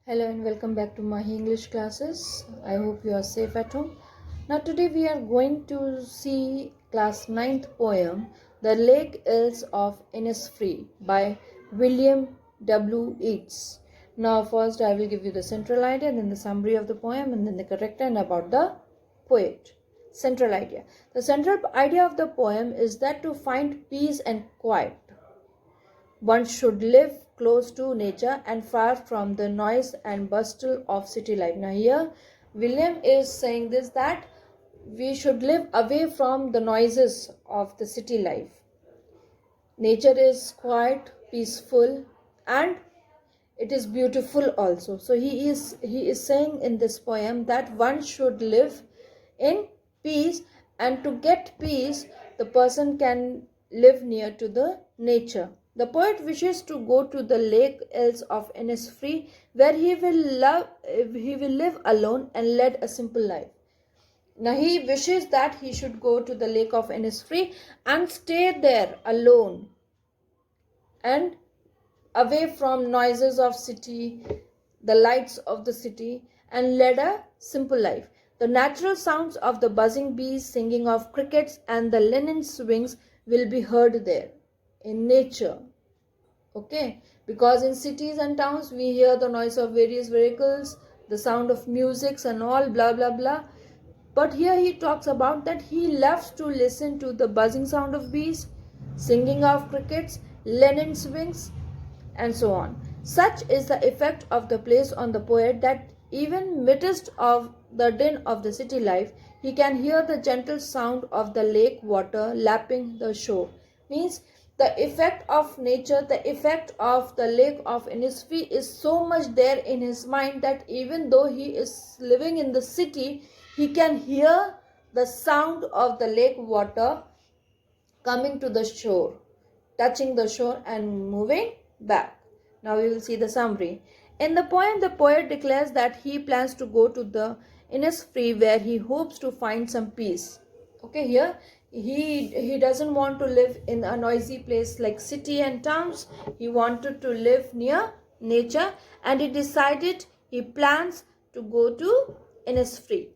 Hello and welcome back to my English classes. I hope you are safe at home. Now today we are going to see class 9th poem The Lake Ills of Innisfree by William W. Yeats. Now first I will give you the central idea, then the summary of the poem, and then the character and about the poet. Central idea. The central idea of the poem is that to find peace and quiet, one should live close to nature and far from the noise and bustle of city life. Now here William is saying this, that we should live away from the noises of the city life. Nature is quiet, peaceful, and it is beautiful also. So he is saying in this poem that one should live in peace, and to get peace the person can live near to the nature. The poet wishes to go to the lake Ills of Innisfree, where he will live alone and lead a simple life. Now he wishes that he should go to the lake of Innisfree and stay there alone and away from noises of city, the lights of the city, and led a simple life. The natural sounds of the buzzing bees, singing of crickets, and the linen's wings will be heard there in nature. Okay, because in cities and towns we hear the noise of various vehicles, the sound of musics and all, blah blah blah. But here he talks about that he loves to listen to the buzzing sound of bees, singing of crickets, linen's wings, and so on. Such is the effect of the place on the poet that even midst of the din of the city life, he can hear the gentle sound of the lake water lapping the shore. Means the effect of nature, the effect of the lake of Innisfree is so much there in his mind that even though he is living in the city, he can hear the sound of the lake water coming to the shore, touching the shore and moving back. Now we will see the summary. In the poem, the poet declares that he plans to go to the Innisfree, where he hopes to find some peace. Okay, here he doesn't want to live in a noisy place like city and towns. He wanted to live near nature, and he plans to go to Innisfree.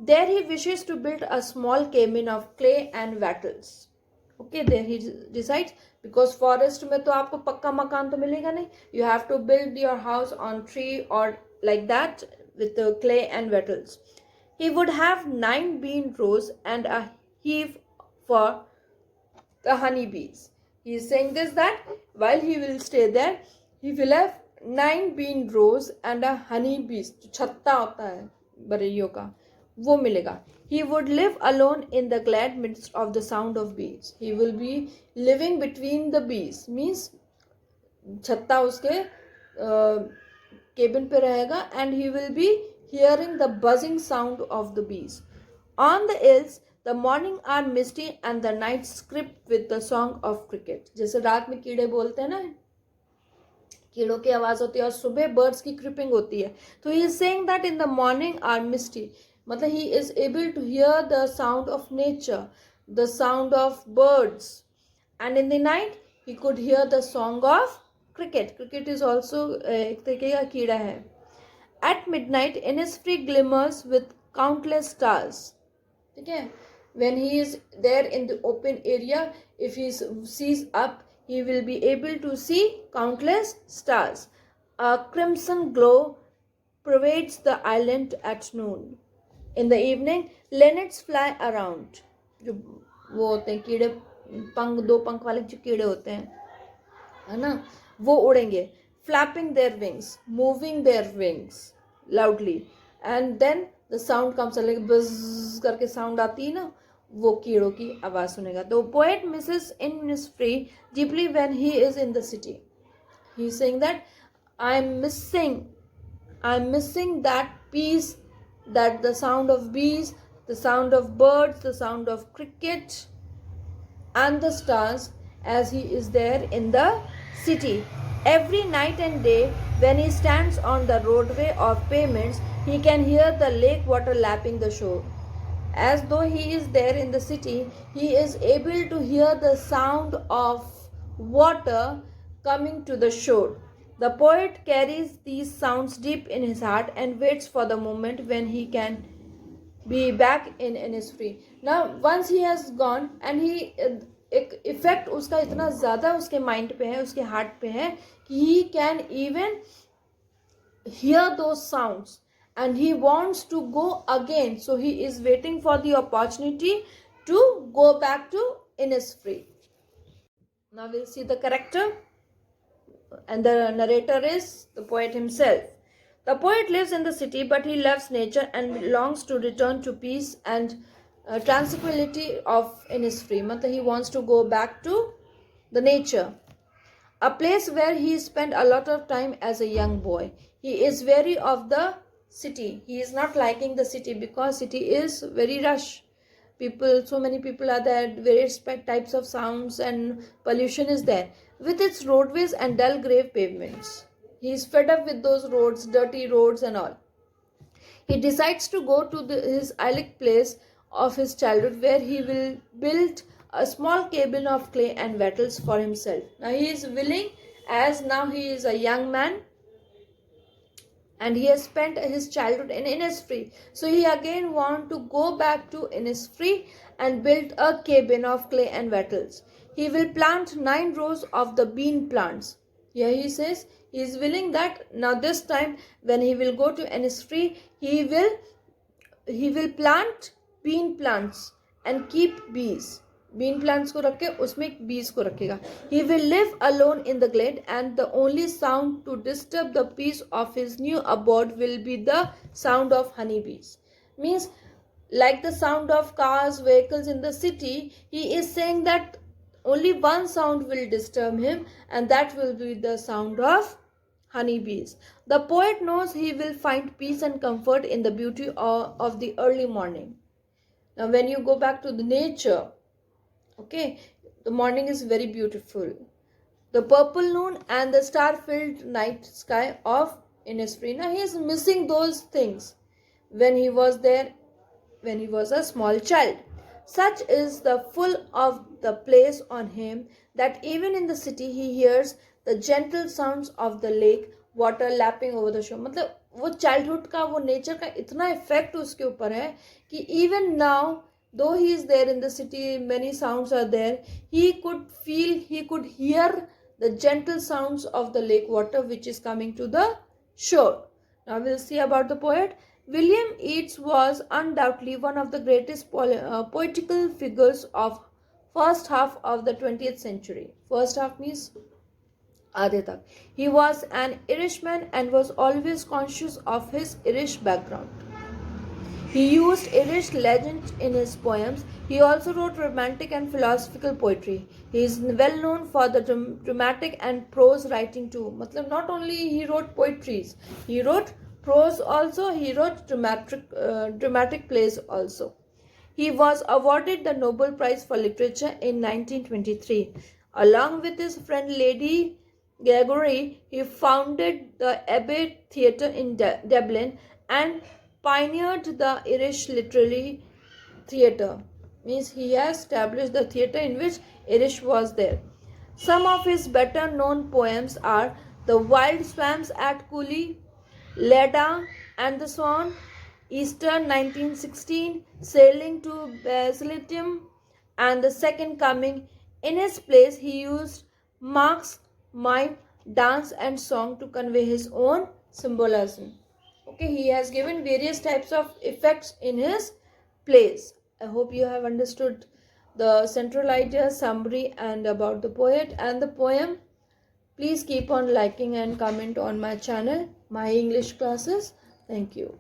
There he wishes to build a small cabin of clay and wattles. Okay, there he decides, because forest में तो आपको पक्का मकान तो मिलेगा नहीं. You have to build your house on tree or like that with the clay and wattles. He would have 9 bean rows and a hive for the honeybees. He is saying this, that while he will stay there, he will have 9 bean rows and a honeybees. छत्ता होता है बरइयों का, वो मिलेगा. He would live alone in the glad midst of the sound of bees. He will be living between the bees. Means छत्ता उसके cabin पे रहेगा, and he will be hearing the buzzing sound of the bees. On the hills, the morning are misty and the night script with the song of cricket. जैसे रात में कीड़े बोलते हैं ना, कीड़ों की आवाज होती है, और सुबह बर्ड्स की क्रिपिंग होती है. तो he is saying that in the morning are misty, मतलब he is able to hear the sound of nature, the sound of birds, and in the night he could hear the song of cricket. Cricket is also एक तरीके का कीड़ा है. At midnight, Innisfree glimmers with countless stars. ठीक है, when he is there in the open area, if he sees up, he will be able to see countless stars. A crimson glow pervades the island at noon. In the evening, linnets fly around. जो वो होते हैं कीड़े, दो पंख वाले जो कीड़े होते हैं, है ना, वो उड़ेंगे. Flapping their wings, moving their wings loudly, and then the sound comes, like buzz करके sound आती है ना, वो कीड़ों की आवाज सुनेगा. The poet misses Innisfree deeply when he is in the city. He is saying that I'm missing that peace, that the sound of bees, the sound of birds, the sound of cricket, and the stars as he is there in the city. Every night and day, when he stands on the roadway of pavements, he can hear the lake water lapping the shore. As though he is there in the city, he is able to hear the sound of water coming to the shore. The poet carries these sounds deep in his heart and waits for the moment when he can be back in Innisfree. Now once he has gone and he एक effect उसका इतना ज़्यादा उसके mind पे है, उसके heart पे है कि he can even hear those sounds and he wants to go again. So he is waiting for the opportunity to go back to Innisfree. Now we'll see the character, and the narrator is the poet himself. The poet lives in the city, but he loves nature and longs to return to peace and tranquility of Innisfree. Matlab he wants to go back to the nature, a place where he spent a lot of time as a young boy. He is weary of the city. He is not liking the city because city is very rush. People, so many people are there, various types of sounds and pollution is there with its roadways and dull grey pavements. He is fed up with those roads, dirty roads and all. He decides to go to his idyllic place of his childhood, where he will build a small cabin of clay and wattles for himself. Now he is willing, as now he is a young man and he has spent his childhood in Innisfree. So he again want to go back to Innisfree and build a cabin of clay and wattles. He will plant 9 rows of the bean plants. Here he says he is willing that now this time when he will go to Innisfree, he will plant bean plants and keep bees. Bean plants को रख के उसमें bees को रखेगा. He will live alone in the glade, and the only sound to disturb the peace of his new abode will be the sound of honeybees. Means like the sound of cars, vehicles in the city, he is saying that only one sound will disturb him, and that will be the sound of honeybees. The poet knows he will find peace and comfort in the beauty of the early morning. Now when you go back to the nature, okay, the morning is very beautiful. The purple noon and the star-filled night sky of Innisfree. Now he is missing those things when he was there, when he was a small child. Such is the full of the place on him that even in the city he hears the gentle sounds of the lake, water lapping over the shore. मतलब वो childhood का, वो nature का इतना effect उसके ऊपर है कि even now, though he is there in the city, many sounds are there, he could feel, he could hear the gentle sounds of the lake water which is coming to the shore. Now we'll see about the poet. William Yeats was undoubtedly one of the greatest poetical figures of first half of the 20th century. First half means आधे तक. He was an Irishman and was always conscious of his Irish background. He used Irish legends in his poems. He also wrote romantic and philosophical poetry. He is well known for the dramatic and prose writing too. मतलब not only he wrote poetries, he wrote prose also. He wrote dramatic plays also. He was awarded the Nobel Prize for Literature in 1923. Along with his friend Lady Gregory, he founded the Abbey Theatre in Dublin and pioneered the Irish literary theatre. Means he has established the theatre in which Irish was there. Some of his better known poems are The Wild Swamps at Cooley, Leda and the Swan, Easter 1916, Sailing to Basilium, and The Second Coming. In his plays, he used masks, mime, dance and song to convey his own symbolism. Okay, he has given various types of effects in his plays. I hope you have understood the central idea, summary and about the poet and the poem. Please keep on liking and comment on my channel, My English Classes. Thank you.